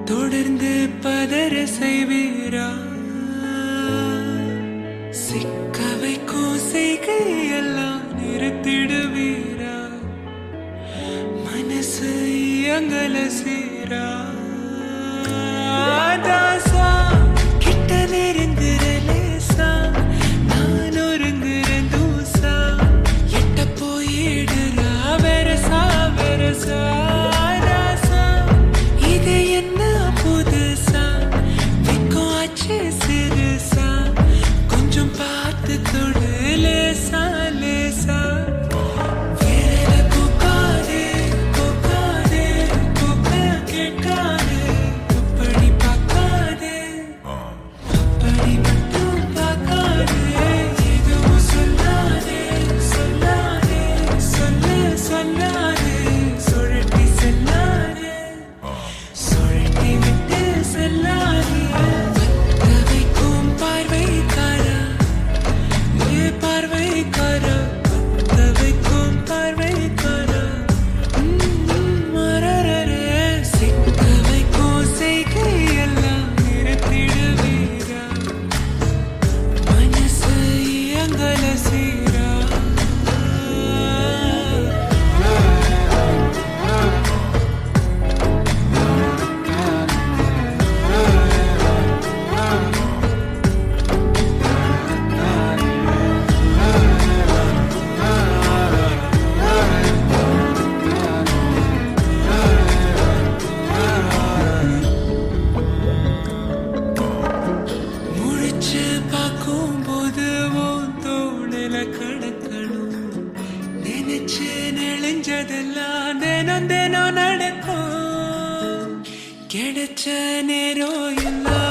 தொடர்ந்து பதற செய்வீரா சிக்க வைக்கும் செய்கையெல்லாம் நிறுத்திடுவீரா மனசு இயங்கல சீரா தாசா கிட்ட நெருங்குற லேசா நான் ஒருங்குறேன் தூசா எட்ட போயிடுறா வெரசா வெரசா ராசா இது என்ன புதுசா வெக்கம் ஆச்சு சிறுசா கொஞ்சம் பார்த்து தொடு லேசா லேசா விரல பூக்காதே பூக்காதே பூக்க கேட்காதே அப்படி பார்க்காதே அப்படி மட்டும் பார்க்காதே எதுவும் சொல்லாதே சொல்லாதே சொல்ல சொல்லாதே சுழட்டி செல்லாதே சுழட்டி விட்டு செல்லாதே பத்த வைக்கும் பார்வைக்காரா ஏ பார்வைக்காரா பத்த வைக்கும் பார்வைக்காரா மரரரே சிக்க வைக்கும் செய்கையெல்லாம் நிறுத்திடுவீரா மனசு இயங்கல சீரா முழிச்சு பார்க்கும்போது உன் தோளில கடக்கணும் நினைச்சு நெளிஞ்சதெல்லாம் தினம் தினம் நடக்கும் கிடைச்ச நேரம் எல்லாம்